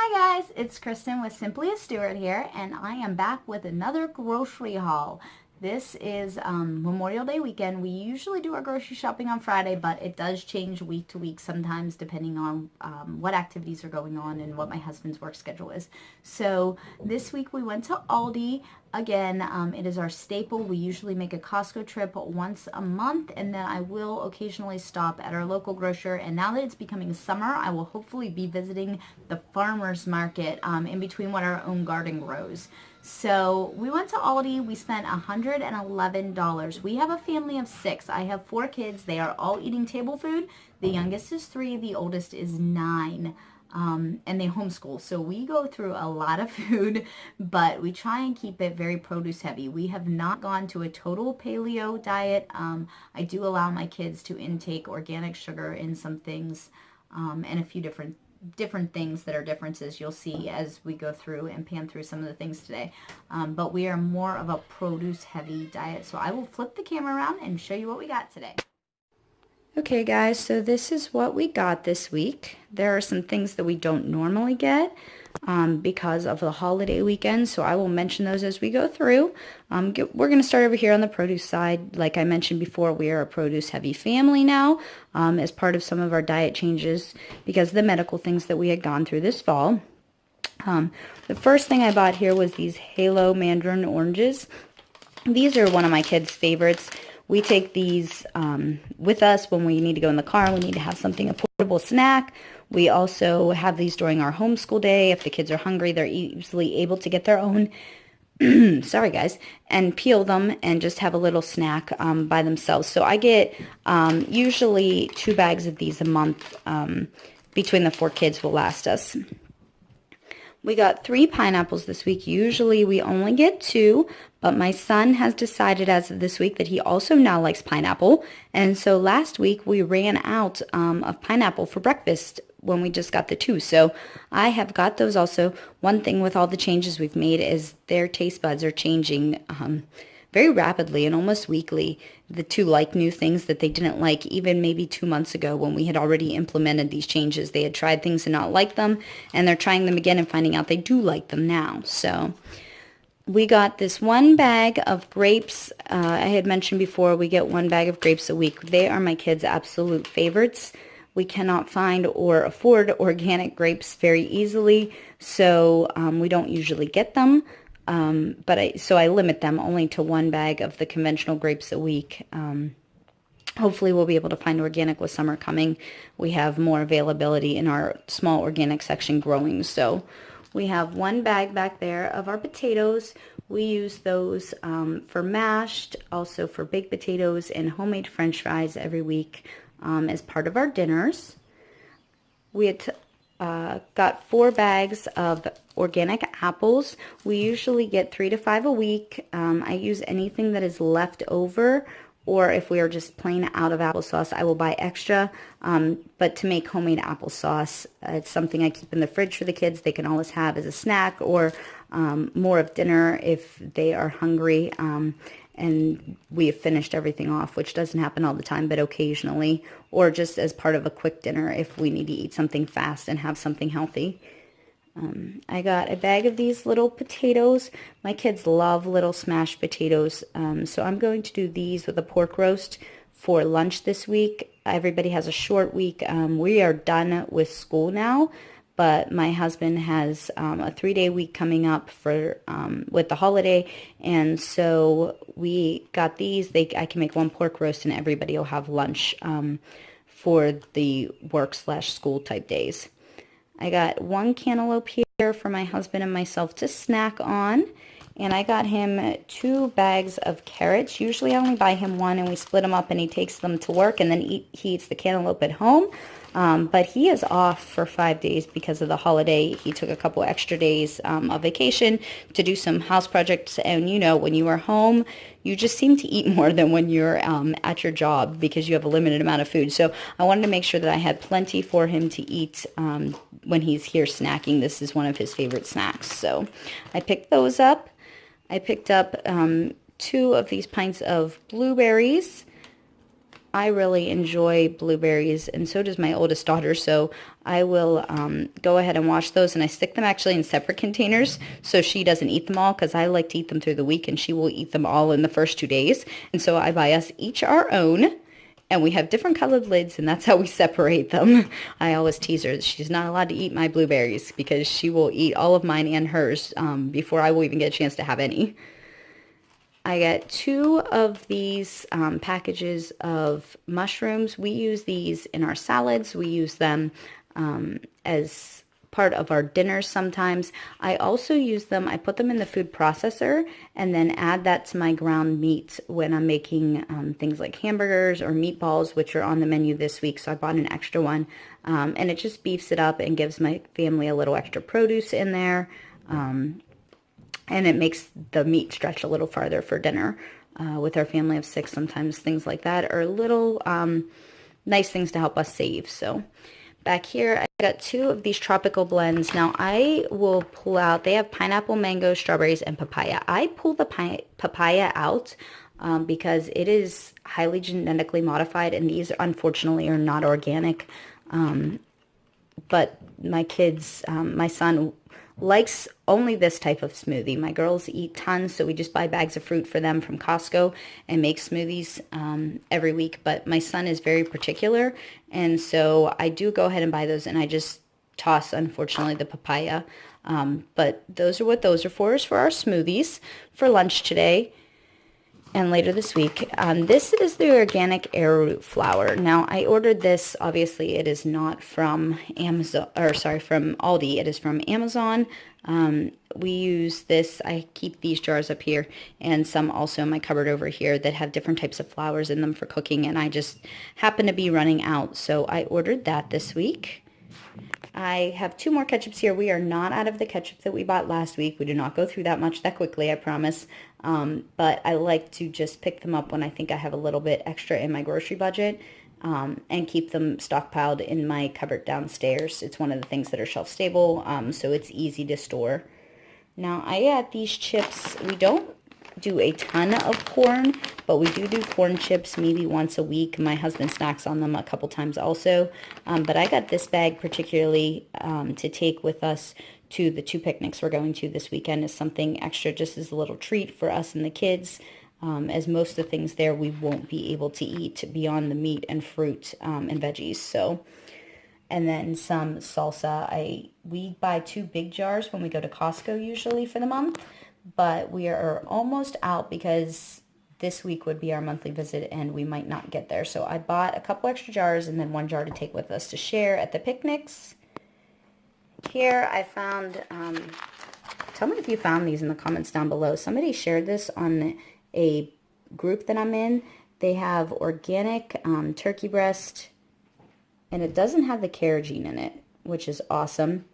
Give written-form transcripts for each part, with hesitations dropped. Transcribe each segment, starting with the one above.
Hi guys, it's Kristen with Simply a Stewart here, and I am back with another grocery haul. This is Memorial Day weekend. We usually do our grocery shopping on Friday, but it does change week to week sometimes depending on what activities are going on and what my husband's work schedule is. So this week we went to Aldi. Again, it is our staple. We usually make a Costco trip once a month, and then I will occasionally stop at our local grocer. And now that it's becoming summer, I will hopefully be visiting the farmer's market in between what our own garden grows. So we went to Aldi. We spent $111. We have a family of 6. I have 4 kids. They are all eating table food. The youngest is 3. The oldest is 9. And they homeschool. So we go through a lot of food, but we try and keep it very produce heavy. We have not gone to a total paleo diet. I do allow my kids to intake organic sugar in some things, and a few different things that are differences you'll see as we go through and pan through some of the things today. But we are more of a produce heavy diet. So I will flip the camera around and show you what we got today. Okay guys, so this is what we got this week. There are some things that we don't normally get because of the holiday weekend, so I will mention those as we go through. We're going to start over here on the produce side. Like I mentioned before, we are a produce heavy family now as part of some of our diet changes because of the medical things that we had gone through this fall. The first thing I bought here was these Halo Mandarin oranges. These are one of my kids' favorites. We take these with us when we need to go in the car. We need to have something, a portable snack. We also have these during our homeschool day. If the kids are hungry, they're easily able to get their own, sorry guys, and peel them and just have a little snack by themselves. So I get usually 2 bags of these a month. Between the 4 kids will last us. We got 3 pineapples this week. Usually we only get 2, but my son has decided as of this week that he also now likes pineapple. And so last week we ran out of pineapple for breakfast when we just got the 2. So I have got those also. One thing with all the changes we've made is their taste buds are changing very rapidly and almost weekly. The 2 like new things that they didn't like even maybe 2 months ago when we had already implemented these changes. They had tried things and not liked them, and they're trying them again and finding out they do like them now. So we got this 1 bag of grapes. I had mentioned before we get 1 bag of grapes a week. They are my kids' absolute favorites. We cannot find or afford organic grapes very easily, so we don't usually get them. So I limit them only to 1 bag of the conventional grapes a week. Hopefully we'll be able to find organic with summer coming. We have more availability in our small organic section growing. So we have 1 bag back there of our potatoes. We use those for mashed, also for baked potatoes and homemade French fries every week as part of our dinners. We had got 4 bags of organic apples. We usually get 3 to 5 a week. I use anything that is left over, or if we are just plain out of applesauce, I will buy extra. But to make homemade applesauce, it's something I keep in the fridge for the kids. They can always have as a snack or more of dinner if they are hungry. And we have finished everything off, which doesn't happen all the time, but occasionally, or just as part of a quick dinner if we need to eat something fast and have something healthy. I got a bag of these little potatoes. My kids love little smashed potatoes, so I'm going to do these with a pork roast for lunch this week. Everybody has a short week. We are done with school now, but my husband has a 3-day week coming up for with the holiday, and so we got these. I can make 1 pork roast, and everybody will have lunch for the work/school type days. I got 1 cantaloupe here for my husband and myself to snack on. And I got him 2 bags of carrots. Usually I only buy him 1 and we split them up and he takes them to work and then he eats the cantaloupe at home. But he is off for 5 days because of the holiday. He took a couple extra days of vacation to do some house projects. And you know, when you are home, you just seem to eat more than when you're at your job because you have a limited amount of food. So I wanted to make sure that I had plenty for him to eat when he's here snacking. This is one of his favorite snacks. So I picked those up. I picked up 2 of these pints of blueberries. I really enjoy blueberries, and so does my oldest daughter, so I will go ahead and wash those, and I stick them actually in separate containers so she doesn't eat them all, because I like to eat them through the week, and she will eat them all in the first 2 days. And so I buy us each our own, and we have different colored lids, and that's how we separate them. I always tease her that she's not allowed to eat my blueberries, because she will eat all of mine and hers before I will even get a chance to have any. I got 2 of these packages of mushrooms. We use these in our salads. We use them as part of our dinners sometimes. I also use them, I put them in the food processor and then add that to my ground meat when I'm making things like hamburgers or meatballs, which are on the menu this week. So I bought an extra one, and it just beefs it up and gives my family a little extra produce in there. And it makes the meat stretch a little farther for dinner. With our family of 6, sometimes things like that are little nice things to help us save. So back here, I got 2 of these tropical blends. Now I will pull out, they have pineapple, mango, strawberries, and papaya. I pull the papaya out because it is highly genetically modified, and these unfortunately are not organic. But my kids, my son likes only this type of smoothie. My girls eat tons, so we just buy bags of fruit for them from Costco and make smoothies every week. But my son is very particular, and so I do go ahead and buy those, and I just toss, unfortunately, the papaya. But those are what those are for, is for our smoothies for lunch today and later this week. This is the organic arrowroot flour. Now, I ordered this. Obviously, it is not from Amazon, or sorry, from Aldi. It is from Amazon. We use this. I keep these jars up here, and some also in my cupboard over here that have different types of flours in them for cooking, and I just happen to be running out, so I ordered that this week. I have 2 more ketchups here. We are not out of the ketchup that we bought last week. We do not go through that much that quickly, I promise. But I like to just pick them up when I think I have a little bit extra in my grocery budget, and keep them stockpiled in my cupboard downstairs. It's one of the things that are shelf stable, so it's easy to store. Now, I got these chips. We don't do a ton of corn, but we do corn chips maybe once a week. My husband snacks on them a couple times also. But I got this bag particularly to take with us to the 2 picnics we're going to this weekend, as something extra, just as a little treat for us and the kids, as most of the things there we won't be able to eat beyond the meat and fruit and veggies. So, and then some salsa. We buy 2 big jars when we go to Costco usually for the month, but we are almost out because this week would be our monthly visit and we might not get there. So I bought a couple extra jars and then 1 jar to take with us to share at the picnics. Here I found, tell me if you found these in the comments down below. Somebody shared this on a group that I'm in. They have organic turkey breast, and it doesn't have the carrageenan in it, which is awesome.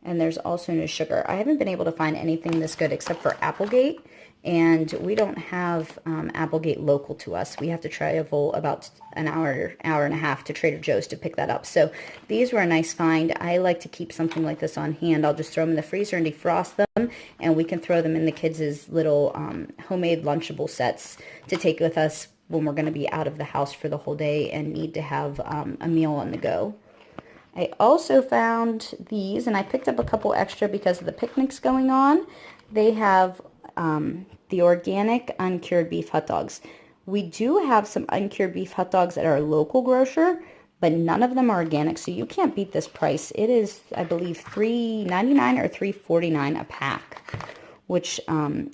And there's also no sugar. I haven't been able to find anything this good except for Applegate, and we don't have Applegate local to us. We have to travel about an hour and a half to Trader Joe's to pick that up. So these were a nice find. I like to keep something like this on hand. I'll just throw them in the freezer and defrost them, and we can throw them in the kids' little homemade Lunchable sets to take with us when we're going to be out of the house for the whole day and need to have a meal on the go. I also found these, and I picked up a couple extra because of the picnics going on. They have the organic uncured beef hot dogs. We do have some uncured beef hot dogs at our local grocer, but none of them are organic, so you can't beat this price. It is, I believe, $3.99 or $3.49 a pack, which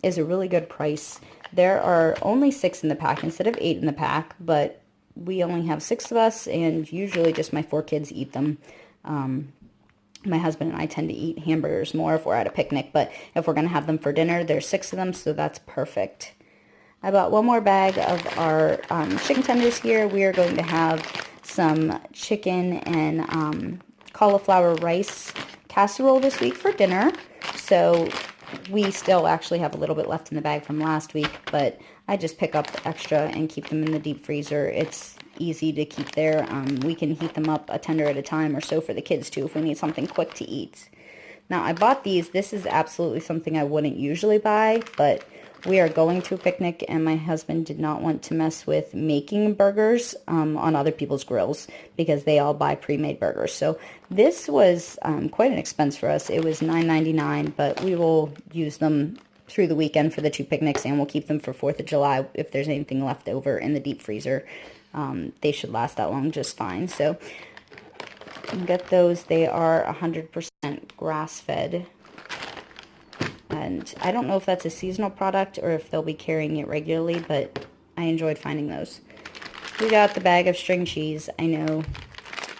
is a really good price. There are only 6 in the pack instead of 8 in the pack, but we only have 6 of us, and usually just my 4 kids eat them. My husband and I tend to eat hamburgers more if we're at a picnic, but if we're going to have them for dinner, there's 6 of them, so that's perfect. I bought 1 more bag of our chicken tenders here. We are going to have some chicken and cauliflower rice casserole this week for dinner, so we still actually have a little bit left in the bag from last week, but I just pick up the extra and keep them in the deep freezer. It's easy to keep there. We can heat them up a tender at a time or so for the kids too if we need something quick to eat. Now I bought these. This is absolutely something I wouldn't usually buy, but we are going to a picnic, and my husband did not want to mess with making burgers on other people's grills because they all buy pre-made burgers. So this was quite an expense for us. It was $9.99, but we will use them through the weekend for the 2 picnics, and we'll keep them for 4th of July if there's anything left over in the deep freezer. They should last that long just fine. So get those. They are 100% grass-fed. And I don't know if that's a seasonal product or if they'll be carrying it regularly, but I enjoyed finding those. We got the bag of string cheese. I know,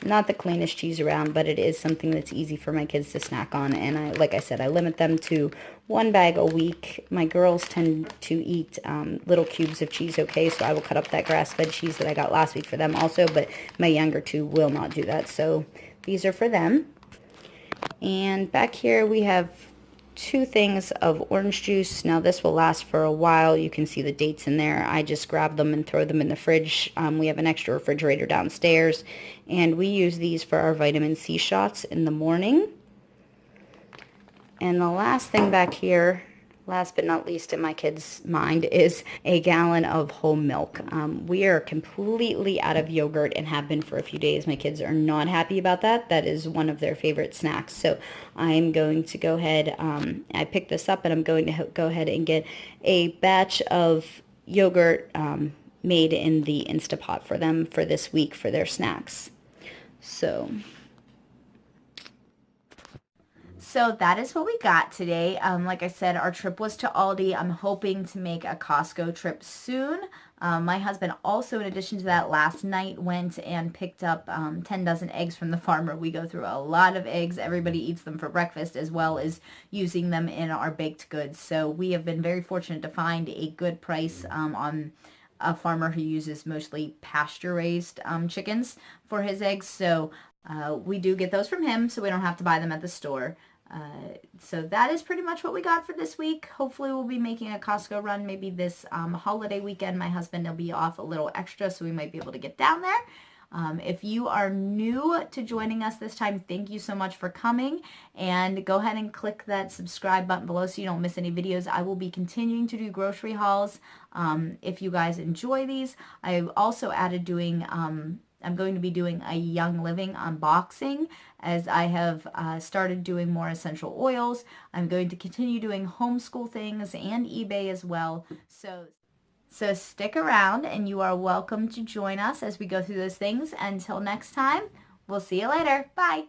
not the cleanest cheese around, but it is something that's easy for my kids to snack on. And like I said, I limit them to 1 bag a week. My girls tend to eat little cubes of cheese, okay, so I will cut up that grass-fed cheese that I got last week for them also, but my younger 2 will not do that. So these are for them. And back here we have 2 things of orange juice. Now this will last for a while. You can see the dates in there. I just grab them and throw them in the fridge. We have an extra refrigerator downstairs, and we use these for our vitamin C shots in the morning. And the last thing back here, last but not least in my kids' mind, is a gallon of whole milk. We are completely out of yogurt and have been for a few days. My kids are not happy about that. That is one of their favorite snacks. So I'm going to go ahead, I picked this up, and I'm going to go ahead and get a batch of yogurt made in the Instapot for them for this week for their snacks. So that is what we got today. Like I said, our trip was to Aldi. I'm hoping to make a Costco trip soon. My husband also, in addition to that, last night went and picked up 10 dozen eggs from the farmer. We go through a lot of eggs. Everybody eats them for breakfast as well as using them in our baked goods. So we have been very fortunate to find a good price on a farmer who uses mostly pasture-raised chickens for his eggs. So we do get those from him, so we don't have to buy them at the store. So that is pretty much what we got for this week. Hopefully we'll be making a Costco run maybe this holiday weekend. My husband will be off a little extra, so we might be able to get down there. If you are new to joining us this time, thank you so much for coming, and go ahead and click that subscribe button below so you don't miss any videos. I will be continuing to do grocery hauls if you guys enjoy these. I've also added doing I'm going to be doing a Young Living unboxing, as I have started doing more essential oils. I'm going to continue doing homeschool things and eBay as well. So stick around, and you are welcome to join us as we go through those things. Until next time, we'll see you later. Bye.